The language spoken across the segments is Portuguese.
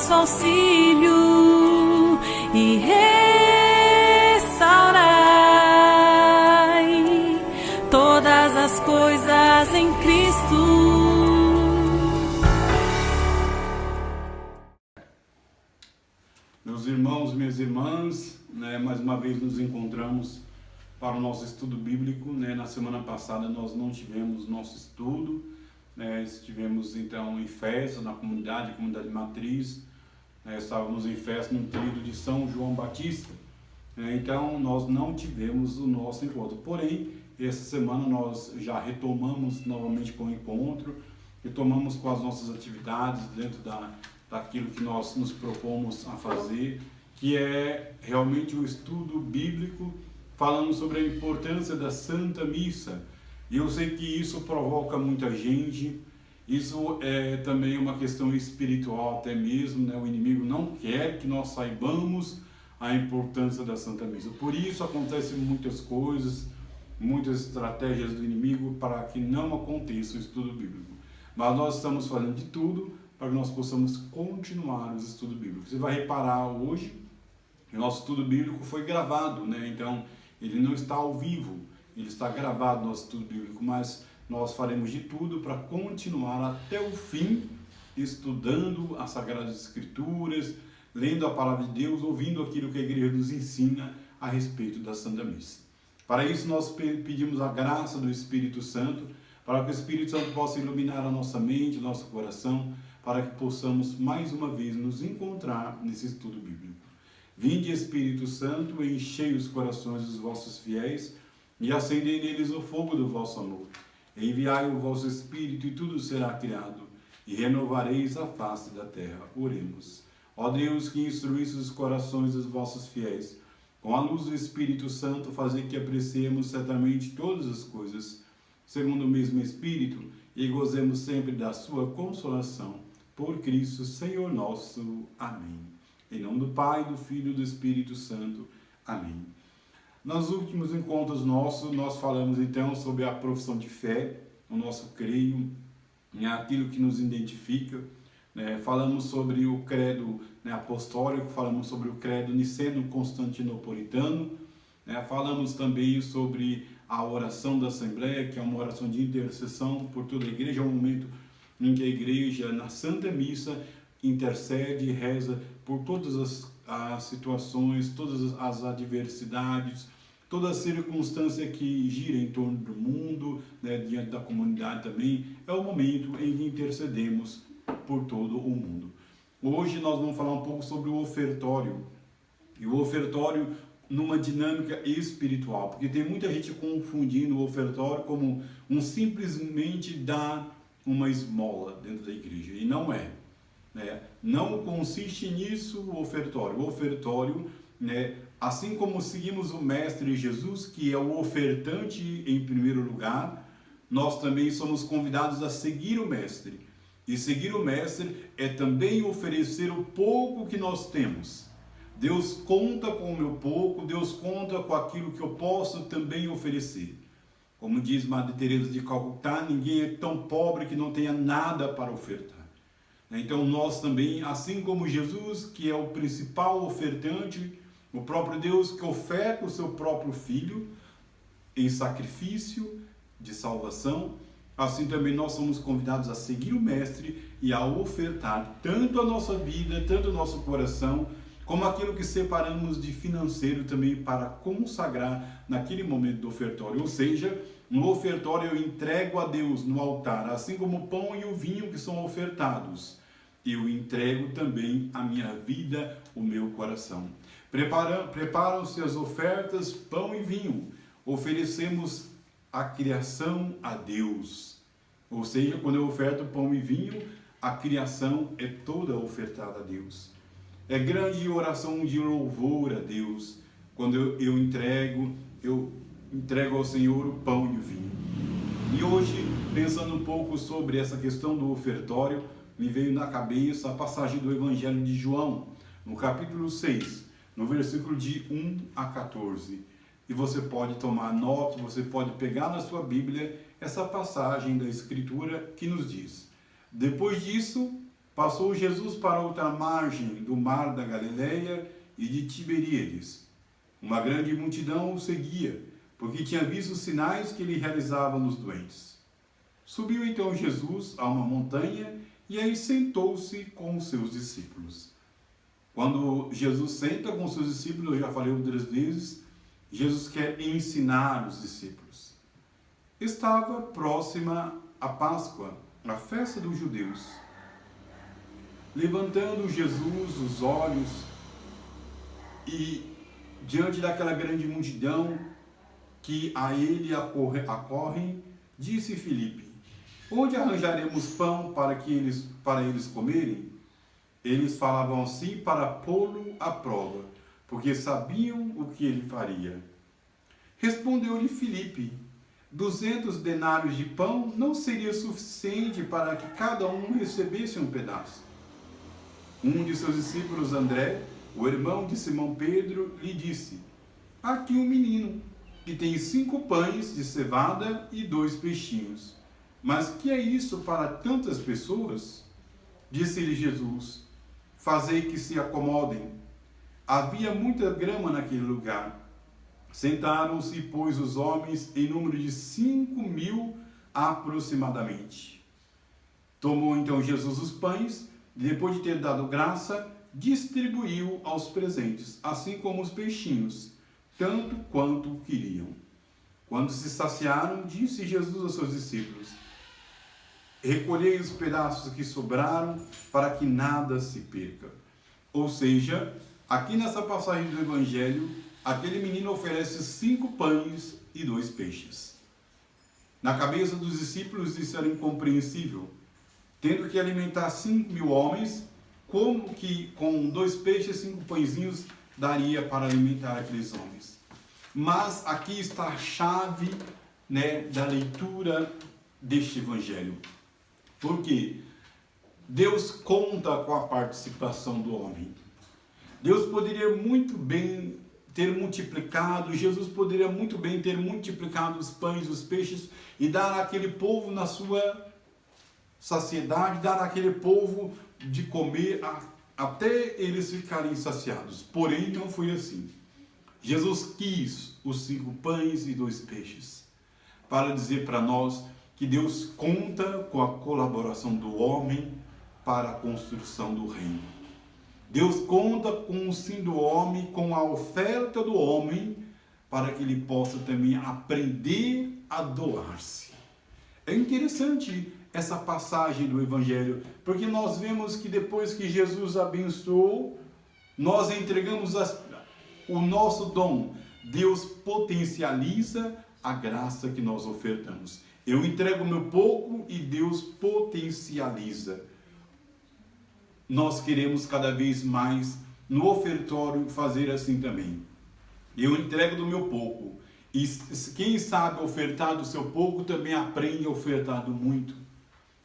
vosso auxílio e restaurai todas as coisas em Cristo. Meus irmãos, minhas irmãs, mais uma vez nos encontramos para o nosso estudo bíblico. Na semana passada nós não tivemos nosso estudo, estivemos então em festa na comunidade matriz, estávamos em festa no tríduo de São João Batista, então nós não tivemos o nosso encontro. Porém, essa semana nós já retomamos novamente com o encontro, retomamos com as nossas atividades dentro daquilo que nós nos propomos a fazer, que é realmente o estudo bíblico, falando sobre a importância da Santa Missa. E eu sei que isso provoca muita gente, isso é também uma questão espiritual até mesmo, O inimigo não quer que nós saibamos a importância da Santa Missa. Por isso acontecem muitas coisas, muitas estratégias do inimigo para que não aconteça o estudo bíblico. Mas nós estamos fazendo de tudo para que nós possamos continuar os estudos bíblicos. Você vai reparar hoje que o nosso estudo bíblico foi gravado, Então, ele não está ao vivo, ele está gravado, nosso estudo bíblico, mas nós faremos de tudo para continuar até o fim, estudando as Sagradas Escrituras, lendo a Palavra de Deus, ouvindo aquilo que a Igreja nos ensina a respeito da Santa Missa. Para isso, nós pedimos a graça do Espírito Santo, para que o Espírito Santo possa iluminar a nossa mente, o nosso coração, para que possamos mais uma vez nos encontrar nesse estudo bíblico. Vinde, Espírito Santo, enchei os corações dos vossos fiéis e acendei neles o fogo do vosso amor. Enviai o vosso Espírito e tudo será criado, e renovareis a face da terra. Oremos. Ó Deus, que instruísse os corações dos vossos fiéis, com a luz do Espírito Santo, fazer que apreciemos certamente todas as coisas, segundo o mesmo Espírito, e gozemos sempre da sua consolação. Por Cristo, Senhor nosso. Amém. Em nome do Pai, do Filho e do Espírito Santo. Amém. Nos últimos encontros nossos, nós falamos então sobre a profissão de fé, o nosso creio, aquilo que nos identifica. Falamos sobre o credo apostólico, falamos sobre o credo niceno-constantinopolitano, falamos também sobre a oração da Assembleia, que é uma oração de intercessão por toda a Igreja, é um momento em que a Igreja, na Santa Missa, intercede e reza por todas as situações, todas as adversidades, toda a circunstância que gira em torno do mundo, diante da comunidade também. É o momento em que intercedemos por todo o mundo. Hoje nós vamos falar um pouco sobre o ofertório, e o ofertório numa dinâmica espiritual, porque tem muita gente confundindo o ofertório como simplesmente dar uma esmola dentro da igreja, e não é. Não consiste nisso o ofertório. O ofertório, assim como seguimos o Mestre Jesus, que é o ofertante em primeiro lugar, nós também somos convidados a seguir o Mestre. E seguir o Mestre é também oferecer o pouco que nós temos. Deus conta com o meu pouco, Deus conta com aquilo que eu posso também oferecer. Como diz Madre Teresa de Calcutá, ninguém é tão pobre que não tenha nada para ofertar. Então nós também, assim como Jesus, que é o principal ofertante, o próprio Deus que oferta o seu próprio Filho em sacrifício de salvação, assim também nós somos convidados a seguir o Mestre e a ofertar tanto a nossa vida, tanto o nosso coração, como aquilo que separamos de financeiro também para consagrar naquele momento do ofertório. Ou seja, no ofertório eu entrego a Deus no altar, assim como o pão e o vinho que são ofertados. Eu entrego também a minha vida, o meu coração. Preparam-se as ofertas, pão e vinho. Oferecemos a criação a Deus. Ou seja, quando eu oferto pão e vinho, a criação é toda ofertada a Deus. É grande oração de louvor a Deus, quando eu entrego ao Senhor o pão e o vinho. E hoje, pensando um pouco sobre essa questão do ofertório, me veio na cabeça a passagem do Evangelho de João, no capítulo 6, no versículo de 1 a 14. E você pode tomar nota, você pode pegar na sua Bíblia essa passagem da Escritura que nos diz: depois disso, passou Jesus para outra margem do mar da Galileia e de Tiberíades. Uma grande multidão o seguia, porque tinha visto os sinais que ele realizava nos doentes. Subiu então Jesus a uma montanha e aí sentou-se com os seus discípulos. Quando Jesus senta com os seus discípulos, eu já falei outras vezes, Jesus quer ensinar os discípulos. Estava próxima a Páscoa, a festa dos judeus. Levantando Jesus os olhos e diante daquela grande multidão que a ele acorrem, disse Filipe: onde arranjaremos pão para eles comerem? Eles falavam assim para pô-lo à prova, porque sabiam o que ele faria. Respondeu-lhe Filipe: 200 denários de pão não seria suficiente para que cada um recebesse um pedaço. Um de seus discípulos, André, o irmão de Simão Pedro, lhe disse: aqui um menino que tem 5 pães de cevada e 2 peixinhos. Mas que é isso para tantas pessoas? Disse-lhe Jesus: fazei que se acomodem. Havia muita grama naquele lugar. Sentaram-se, pois, os homens em número de 5.000 aproximadamente. Tomou então Jesus os pães, e depois de ter dado graça, distribuiu aos presentes, assim como os peixinhos, tanto quanto queriam. Quando se saciaram, disse Jesus aos seus discípulos: recolhei os pedaços que sobraram, para que nada se perca. Ou seja, aqui nessa passagem do Evangelho, aquele menino oferece 5 pães e 2 peixes. Na cabeça dos discípulos isso era incompreensível. Tendo que alimentar 5.000 homens, como que com 2 peixes e 5 pãezinhos daria para alimentar aqueles homens? Mas aqui está a chave, da leitura deste Evangelho. Porque Deus conta com a participação do homem. Deus poderia muito bem ter multiplicado, Jesus poderia muito bem ter multiplicado os pães e os peixes e dar àquele povo na sua saciedade, dar àquele povo de comer até eles ficarem saciados. Porém, não foi assim. Jesus quis os 5 pães e 2 peixes para dizer para nós que Deus conta com a colaboração do homem para a construção do reino. Deus conta com o sim do homem, com a oferta do homem, para que ele possa também aprender a doar-se. É interessante essa passagem do Evangelho, porque nós vemos que depois que Jesus abençoou, nós entregamos o nosso dom. Deus potencializa a graça que nós ofertamos. Eu entrego o meu pouco e Deus potencializa. Nós queremos cada vez mais no ofertório fazer assim também. Eu entrego do meu pouco. E quem sabe ofertar do seu pouco também aprende a ofertar do muito.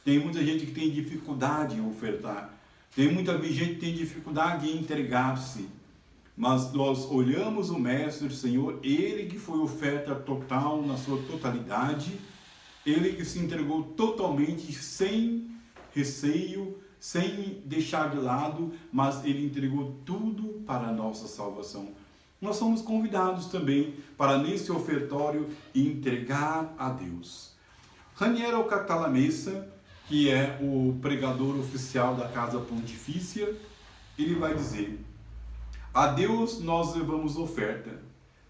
Tem muita gente que tem dificuldade em ofertar. Tem muita gente que tem dificuldade em entregar-se. Mas nós olhamos o Mestre, o Senhor, Ele que foi oferta total na sua totalidade, Ele que se entregou totalmente, sem receio, sem deixar de lado, mas Ele entregou tudo para a nossa salvação. Nós somos convidados também para, nesse ofertório, entregar a Deus. Raniero Cantalamessa, que é o pregador oficial da Casa Pontifícia, ele vai dizer: a Deus nós levamos oferta,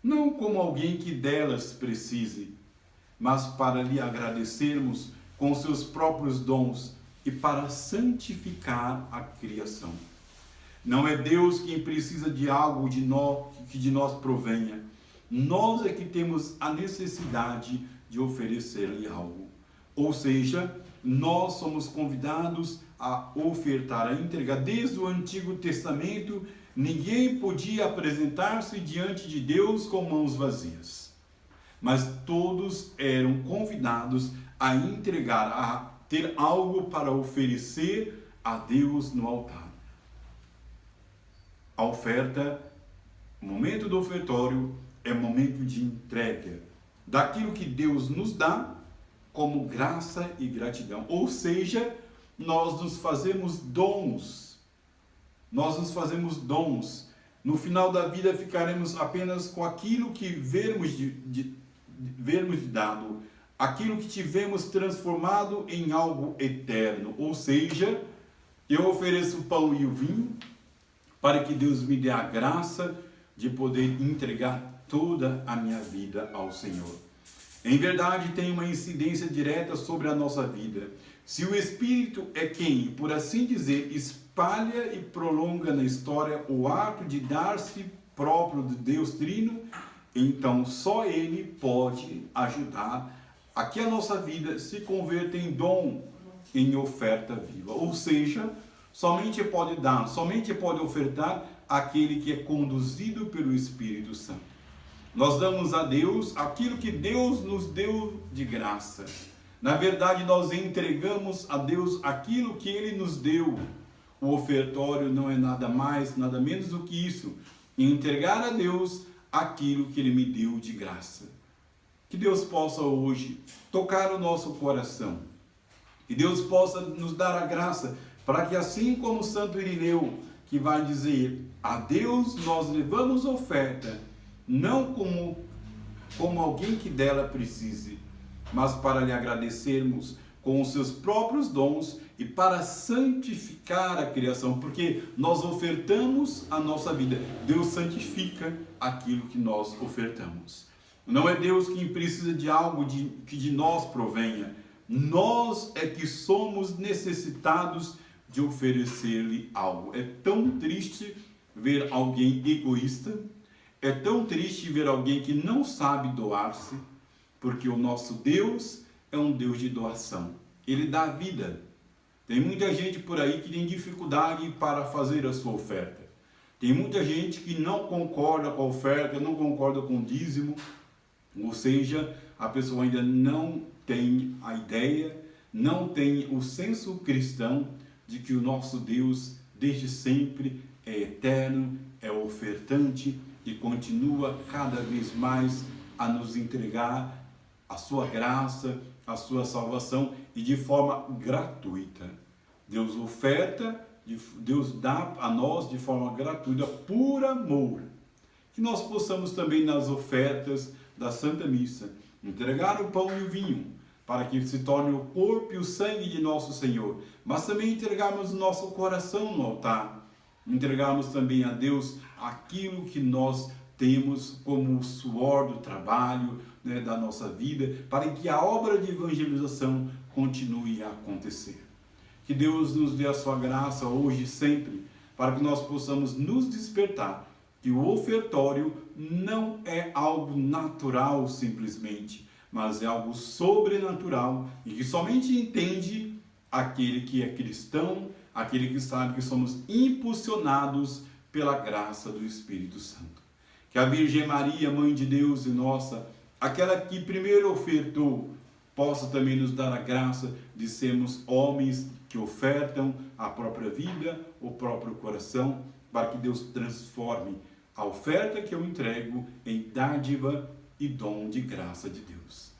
não como alguém que delas precise, mas para lhe agradecermos com seus próprios dons e para santificar a criação. Não é Deus quem precisa de algo que de nós provenha. Nós é que temos a necessidade de oferecer-lhe algo. Ou seja, nós somos convidados a ofertar, a entregar. Desde o Antigo Testamento, ninguém podia apresentar-se diante de Deus com mãos vazias. Mas todos eram convidados a entregar, a ter algo para oferecer a Deus no altar. A oferta, o momento do ofertório, é momento de entrega daquilo que Deus nos dá como graça e gratidão. Ou seja, nós nos fazemos dons. Nós nos fazemos dons. No final da vida ficaremos apenas com aquilo que vermos de dado, aquilo que tivemos transformado em algo eterno. Ou seja, eu ofereço o pão e o vinho para que Deus me dê a graça de poder entregar toda a minha vida ao Senhor. Em verdade, tem uma incidência direta sobre a nossa vida. Se o Espírito é quem, por assim dizer, espalha e prolonga na história o ato de dar-se próprio de Deus Trino, então só Ele pode ajudar a que a nossa vida se converta em dom, em oferta viva. Ou seja, somente pode dar, somente pode ofertar aquele que é conduzido pelo Espírito Santo. Nós damos a Deus aquilo que Deus nos deu de graça. Na verdade, nós entregamos a Deus aquilo que Ele nos deu. O ofertório não é nada mais, nada menos do que isso. Entregar a Deus aquilo que Ele me deu de graça. Que Deus possa hoje tocar o nosso coração. Que Deus possa nos dar a graça para que, assim como Santo Irineu, que vai dizer: a Deus nós levamos oferta, não como alguém que dela precise, mas para lhe agradecermos com os seus próprios dons e para santificar a criação, porque nós ofertamos a nossa vida. Deus santifica aquilo que nós ofertamos. Não é Deus quem precisa de algo que de nós provenha. Nós é que somos necessitados de oferecer-lhe algo. É tão triste ver alguém egoísta, é tão triste ver alguém que não sabe doar-se, porque o nosso Deus é um Deus de doação. Ele dá vida. Tem muita gente por aí que tem dificuldade para fazer a sua oferta. Tem muita gente que não concorda com a oferta, não concorda com o dízimo, ou seja, a pessoa ainda não tem a ideia, não tem o senso cristão de que o nosso Deus desde sempre é eterno, é ofertante e continua cada vez mais a nos entregar a sua graça, a sua salvação e de forma gratuita. Deus oferta, Deus dá a nós de forma gratuita, por amor. Que nós possamos também nas ofertas da Santa Missa entregar o pão e o vinho, para que se torne o corpo e o sangue de nosso Senhor, mas também entregarmos o nosso coração no altar, entregarmos também a Deus aquilo que nós temos como o suor do trabalho, da nossa vida, para que a obra de evangelização continue a acontecer. Que Deus nos dê a sua graça hoje e sempre, para que nós possamos nos despertar que o ofertório não é algo natural simplesmente, mas é algo sobrenatural e que somente entende aquele que é cristão, aquele que sabe que somos impulsionados pela graça do Espírito Santo. Que a Virgem Maria, Mãe de Deus e nossa, aquela que primeiro ofertou, possa também nos dar a graça de sermos homens que ofertam a própria vida, o próprio coração, para que Deus transforme a oferta que eu entrego em dádiva e dom de graça de Deus.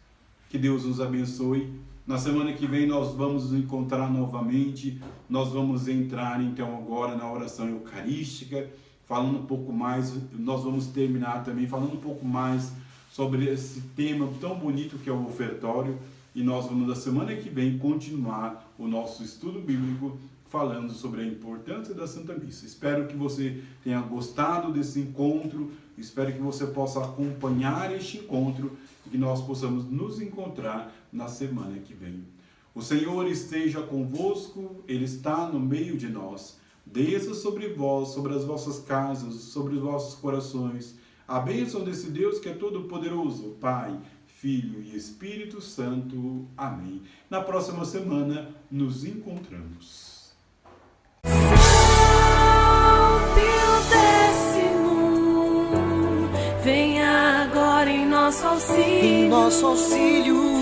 Que Deus nos abençoe. Na semana que vem nós vamos nos encontrar novamente. Nós vamos entrar então agora na oração eucarística, falando um pouco mais. Nós vamos terminar também falando um pouco mais sobre esse tema tão bonito que é o ofertório. E nós vamos na semana que vem continuar o nosso estudo bíblico falando sobre a importância da Santa Missa. Espero que você tenha gostado desse encontro, espero que você possa acompanhar este encontro e que nós possamos nos encontrar na semana que vem. O Senhor esteja convosco, Ele está no meio de nós. Desça sobre vós, sobre as vossas casas, sobre os vossos corações, a bênção desse Deus que é todo-poderoso, Pai, Filho e Espírito Santo. Amém. Na próxima semana nos encontramos. Venha agora em nosso auxílio.